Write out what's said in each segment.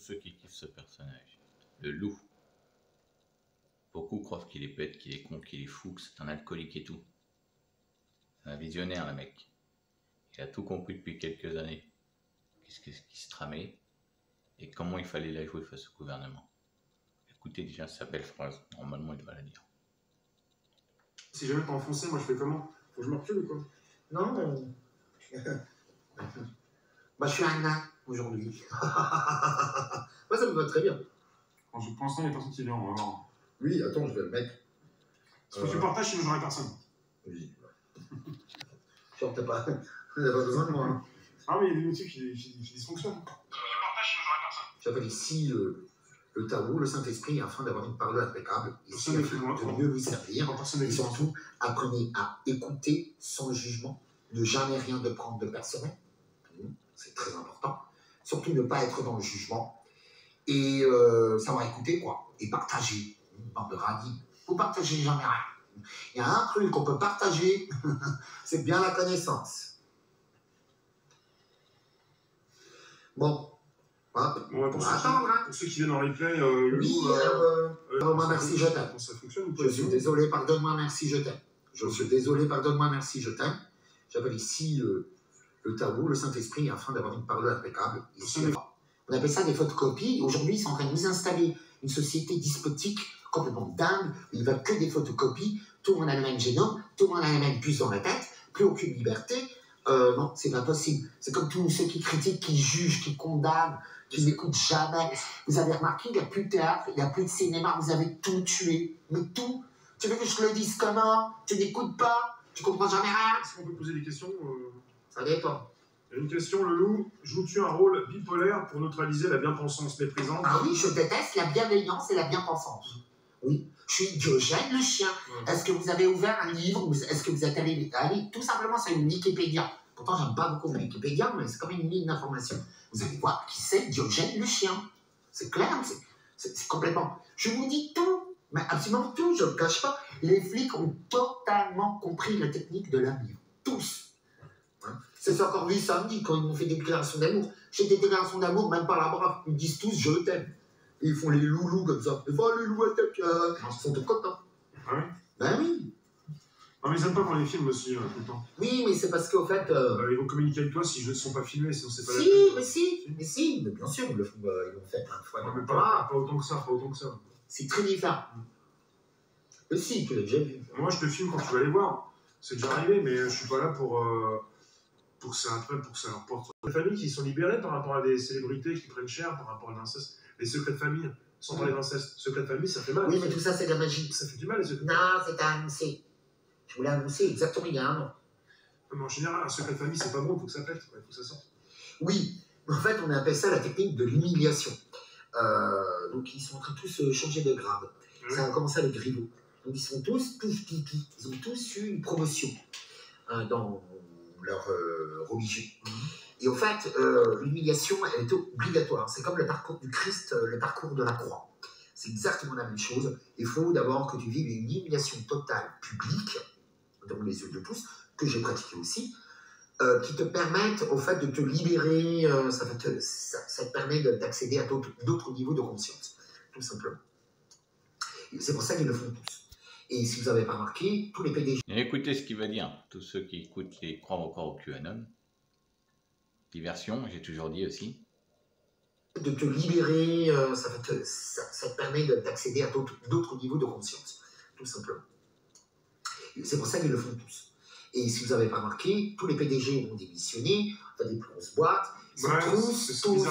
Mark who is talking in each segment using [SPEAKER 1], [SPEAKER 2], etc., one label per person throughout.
[SPEAKER 1] ceux qui kiffent ce personnage. Le loup. Beaucoup croient qu'il est bête, qu'il est con, qu'il est fou, que c'est un alcoolique et tout. C'est un visionnaire, le mec. Il a tout compris depuis quelques années. Qu'est-ce qui se tramait et comment il fallait la jouer face au gouvernement. Écoutez déjà sa belle phrase. Normalement, il doit la dire.
[SPEAKER 2] Si jamais t'es enfoncé, moi je fais comment? Faut que je me recule ou quoi?
[SPEAKER 3] Non, bah, je suis un nain aujourd'hui. Moi, ça me va très bien.
[SPEAKER 2] Pour l'instant, il n'y a personne qui vient, on va voir.
[SPEAKER 3] Oui, attends, je vais le mettre.
[SPEAKER 2] Faut que tu partages, sinon j'aurai personne.
[SPEAKER 3] Oui. Genre, t'as pas besoin de moi. Hein.
[SPEAKER 2] Ah, mais il y a des motifs qui dysfonctionnent. Je partage, sinon j'aurai personne.
[SPEAKER 3] J'appelle ici le Tao, le Saint-Esprit, afin d'avoir une parole impeccable, ici afin de mieux vous servir. Et surtout, apprenez à écouter sans jugement, ne jamais rien de prendre de personnel. C'est très important. Surtout ne pas être dans le jugement. Et savoir écouter, quoi. Et partager. Une bande de radis. Vous partagez jamais rien. Il y a un truc qu'on peut partager, c'est bien la connaissance. Bon. Hop.
[SPEAKER 2] Bon,
[SPEAKER 3] on va attendre, hein.
[SPEAKER 2] Pour ceux qui viennent en replay,
[SPEAKER 3] oui, pardonne-moi, merci, je t'aime.
[SPEAKER 2] Ça fonctionne ou pas?
[SPEAKER 3] Je suis désolé, pardonne-moi, merci, je t'aime. Je suis désolé, pardonne-moi, merci, je t'aime. J'appelle ici le Tao, le Saint-Esprit, afin d'avoir une parole impeccable. Ici, on appelle ça des photocopies. Aujourd'hui, ils sont en train de nous installer une société despotique complètement dingue. Ils ne veulent que des photocopies. Tout le monde a le même génome, tout le monde a la même puce dans la tête, plus aucune liberté. Non, c'est pas possible. C'est comme tous ceux qui critiquent, qui jugent, qui condamnent, qui n'écoutent jamais. Vous avez remarqué, il n'y a plus de théâtre, il n'y a plus de cinéma, vous avez tout tué. Mais tout. Tu veux que je te le dise comment? Tu n'écoutes pas? Tu comprends jamais rien?
[SPEAKER 2] Est-ce qu'on peut poser des questions?
[SPEAKER 3] Ça dépend.
[SPEAKER 2] Il y a une question, le loup, joues-tu un rôle bipolaire pour neutraliser la bien-pensance méprisante?
[SPEAKER 3] Ah oui, je déteste la bienveillance et la bien-pensance. Oui, je suis Diogène le chien. Est-ce que vous avez ouvert un livre? Est-ce que vous êtes allé tout simplement sur une Wikipédia? Pourtant, j'aime pas beaucoup Wikipédia, mais c'est quand même une ligne d'information. Vous allez voir qui c'est Diogène le chien. C'est clair, c'est complètement... Je vous dis tout, mais absolument tout, je ne le cache pas. Les flics ont totalement compris la technique de l'amour. Tous. Hein? C'est encore vu samedi quand ils m'ont fait des déclarations d'amour. J'ai des déclarations d'amour, même pas la brave. Ils me disent tous, je t'aime. Et ils font les loulous comme ça. Ils font les loulous à ta carte. Ils sont tout contents.
[SPEAKER 2] Ah oui?
[SPEAKER 3] Ben oui.
[SPEAKER 2] Non, mais ils aiment pas quand les films aussi, tout le temps.
[SPEAKER 3] Oui, mais c'est parce qu'au fait...
[SPEAKER 2] Ils vont communiquer avec toi si je ne sont pas filmés, sinon c'est pas
[SPEAKER 3] si,
[SPEAKER 2] la peine.
[SPEAKER 3] mais bien sûr, ils l'ont fait plein de fois.
[SPEAKER 2] Non, mais pas autant que ça, pas autant que ça.
[SPEAKER 3] C'est très différent. Mais si, tu l'as déjà vu.
[SPEAKER 2] Moi, je te filme quand tu vas les voir. C'est déjà arrivé, mais je suis pas là pour que ça leur porte. Les familles qui sont libérées par rapport à des célébrités qui prennent cher par rapport à l'inceste. Les secrets de famille, sans parler d'inceste. Secrets de famille, ça fait mal.
[SPEAKER 3] Oui, mais tout ça, c'est de la magie.
[SPEAKER 2] Ça fait du mal, les secrets de
[SPEAKER 3] famille. Non, c'est annoncé. Je voulais annoncer exactement il y a un an.
[SPEAKER 2] Mais en général, un secret de famille, c'est pas bon, il faut que ça pète, il faut que ça sorte.
[SPEAKER 3] Oui, en fait, on appelle ça la technique de l'humiliation. Donc, ils sont en train de tous changer de grade. Ouais. Ça a commencé avec Griveaux. Donc, ils sont tous ils ont tous eu une promotion dans leur religion. Et en fait, l'humiliation, elle est obligatoire. C'est comme le parcours du Christ, le parcours de la croix. C'est exactement la même chose. Il faut d'abord que tu vives une humiliation totale publique, dans les yeux de tous, que j'ai pratiqué aussi, qui te permettent au fait de te libérer, ça te permet d'accéder à d'autres niveaux de conscience, tout simplement. C'est pour ça qu'ils le font tous. Et si vous n'avez pas remarqué, tous les PDG...
[SPEAKER 1] Écoutez ce qu'il va dire, tous ceux qui écoutent et croient encore au QAnon. Diversion, j'ai toujours dit aussi.
[SPEAKER 3] De te libérer, ça te permet d'accéder à d'autres niveaux de conscience, tout simplement. C'est pour ça qu'ils le font tous. Et si vous n'avez pas remarqué, tous les PDG ont démissionné, dans des plus grosses boîtes, ils sont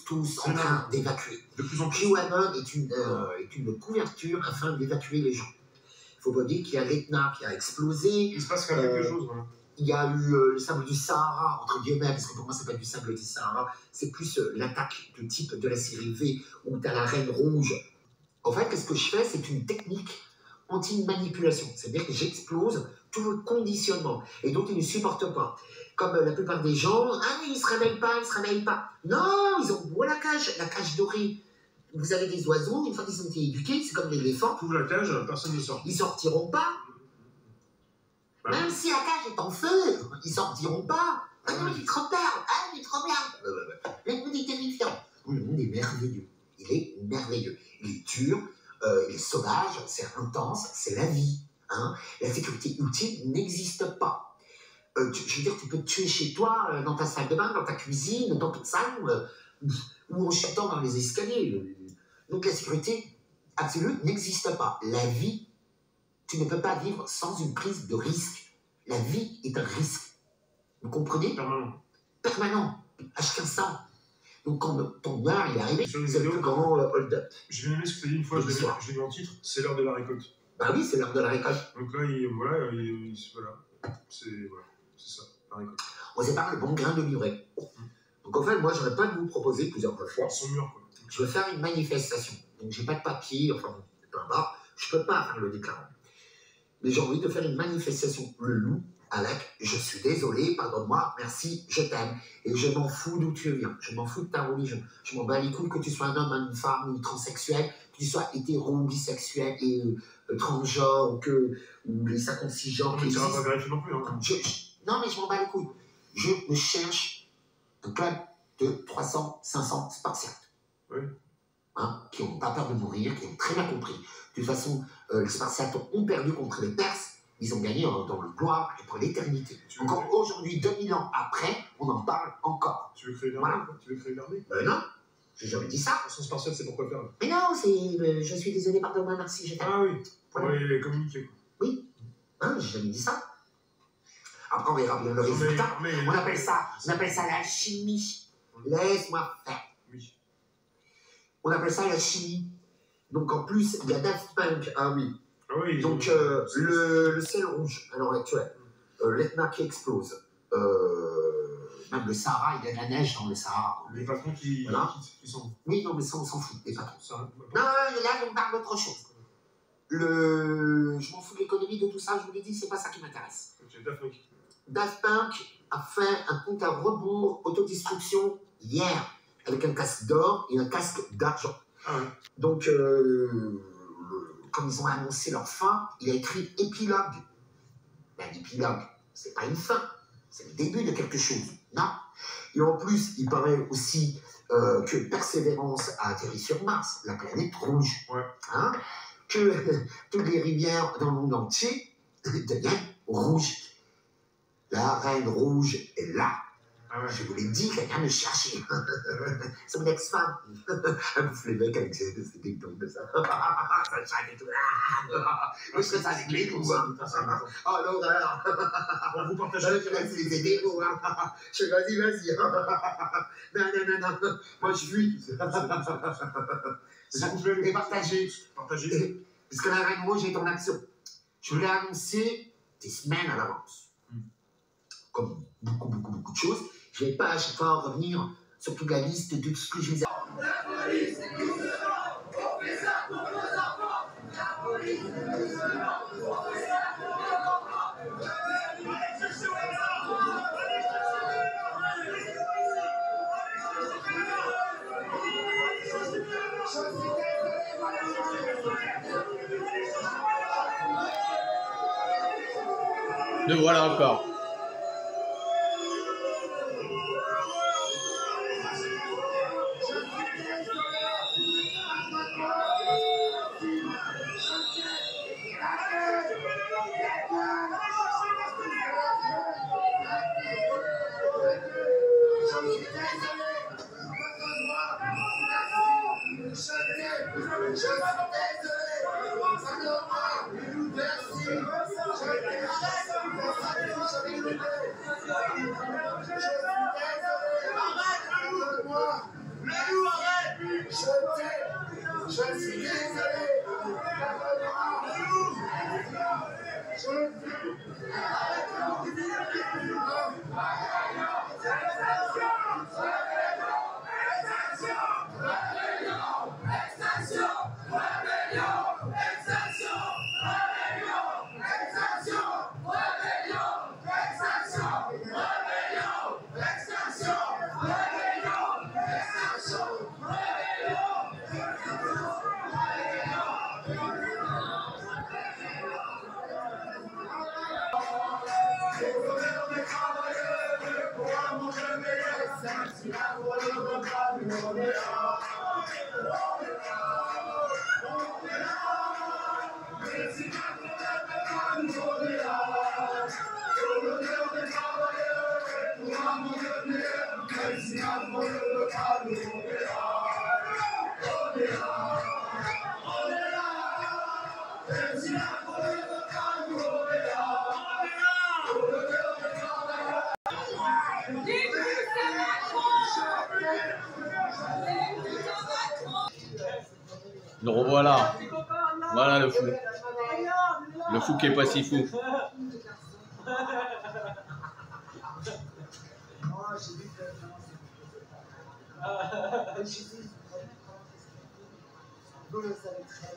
[SPEAKER 3] tous en train d'évacuer. QAnon est une couverture afin d'évacuer les gens. Il ne faut pas dire qu'il y a l'Etna qui a explosé.
[SPEAKER 2] Il se passe quand même quelque chose, voilà.
[SPEAKER 3] Il y a eu le sable du Sahara, entre guillemets, parce que pour moi, ce n'est pas du sable du Sahara, c'est plus l'attaque de type de la série V, où tu as la reine rouge. En fait, ce que je fais, c'est une technique anti-manipulation. C'est-à-dire que j'explose tout votre conditionnement, et donc ils ne supportent pas. Comme la plupart des gens, ah oui, ils ne se réveillent pas. Non, ils ont la cage dorée. Vous avez des oiseaux, une fois qu'ils ont été éduqués, c'est comme l'éléphant.
[SPEAKER 2] Tu ouvres la cage, personne ne sort.
[SPEAKER 3] Ils ne sortiront pas. Même si la cage est en feu, ils sortiront pas. Ah non, il est trop tard. Ah, il est trop bien. L'écoute est terrifiant. Le monde est merveilleux. Il est merveilleux. Il est dur, il est sauvage, c'est intense, c'est la vie. Hein. La sécurité ultime n'existe pas. Je veux dire, tu peux te tuer chez toi, dans ta salle de bain, dans ta cuisine, dans ton salon, ou en chutant dans les escaliers. Donc la sécurité absolue n'existe pas. La vie, tu ne peux pas vivre sans une prise de risque. La vie est un risque. Vous comprenez? Permanent. À chaque instant. Donc quand ton heure est arrivé, c'est le plus grand hold-up.
[SPEAKER 2] J'ai bien aimé ce que tu as dit une fois, je l'ai vu en titre, c'est l'heure de la récolte.
[SPEAKER 3] Bah oui, c'est l'heure de la récolte.
[SPEAKER 2] Donc là, c'est ça, la récolte.
[SPEAKER 3] On sépare le bon grain de l'ivraie. Donc en fait, moi, j'aurais pas de vous proposer plusieurs fois.
[SPEAKER 2] Son mur, quoi.
[SPEAKER 3] Je veux faire une manifestation. Donc j'ai pas de papier, enfin, peu importe, je peux pas faire le déclarant. Mais j'ai envie de faire une manifestation. Le loup, avec je suis désolé, pardonne-moi, merci, je t'aime. Et je m'en fous d'où tu viens. Je m'en fous de ta religion. Je m'en bats les couilles que tu sois un homme, une femme, ou transsexuel, que tu sois hétéro, bisexuel et transgenre, ou les 56 genres.
[SPEAKER 2] Mais tu n'iras pas vérifier non plus. Hein.
[SPEAKER 3] Non, mais je m'en bats les couilles. Je me cherche un club de 300, 500 Spartiates.
[SPEAKER 2] Oui.
[SPEAKER 3] Hein, qui n'ont pas peur de mourir, qui ont très bien compris. De toute façon, les Spartiates ont perdu contre les Perses. Ils ont gagné dans le gloire et pour l'éternité. Encore aujourd'hui, 2000 ans après, on en parle encore.
[SPEAKER 2] Tu veux créer une armée? Tu veux créer une armée?
[SPEAKER 3] Non, j'ai jamais dit ça.
[SPEAKER 2] Son Spartiate, c'est pourquoi faire?
[SPEAKER 3] Mais non, c'est je suis désolé, pardonne-moi, merci, je t'aime.
[SPEAKER 2] Ah oui, pour les communiquer.
[SPEAKER 3] Oui, hein, j'ai jamais dit ça. Après, on verra bien le résultat. On appelle ça la chimie. Laisse-moi faire.
[SPEAKER 2] Oui.
[SPEAKER 3] On appelle ça la chimie. Donc en plus, il y a Daft Punk. Ah oui.
[SPEAKER 2] Ah oui,
[SPEAKER 3] donc le ciel rouge à l'heure actuelle, l'Etna qui explose, même le Sahara, il y a de la neige dans le Sahara.
[SPEAKER 2] Les patrons qui sont...
[SPEAKER 3] Oui, non, mais ça on s'en fout, les patrons. Non, là on parle d'autre chose. Je m'en fous de l'économie, de tout ça, je vous l'ai dit, c'est pas ça qui m'intéresse.
[SPEAKER 2] Okay, Daft Punk.
[SPEAKER 3] Daft Punk a fait un compte à rebours autodestruction hier, avec un casque d'or et un casque d'argent.
[SPEAKER 2] Ah ouais.
[SPEAKER 3] Donc, comme ils ont annoncé leur fin, il a écrit épilogue. Ben, l'épilogue, c'est pas une fin, c'est le début de quelque chose. Non. Et en plus, il paraît aussi que Persévérance a atterri sur Mars, la planète rouge.
[SPEAKER 2] Ouais.
[SPEAKER 3] Hein, que toutes les rivières dans le monde entier deviennent rouges. La reine rouge est là.
[SPEAKER 2] Ah ouais.
[SPEAKER 3] Je vous l'ai dit, quelqu'un me chercher. C'est mon ex-femme. Elle bouffe les mecs avec ses dictons de ça. Ça chante et tout. Je fais ça avec les coups. Oh l'horreur.
[SPEAKER 2] Vous partagez
[SPEAKER 3] les hétéros. Je fais vas-y. Non. Moi je fuis. Et partagez. Parce que la reine rouge est en action. Je l'ai annoncé des semaines à l'avance. Comme beaucoup de choses. Je ne vais pas à chaque fois revenir sur toute la liste de tout ce que je vous ai... La police, nous on fait ça pour nos enfants. La police, nous on fait ça pour nos enfants.
[SPEAKER 1] Le voilà encore. Le revoilà. Voilà le fou. Le fou qui est pas si fou.
[SPEAKER 3] Vous le savez très bien.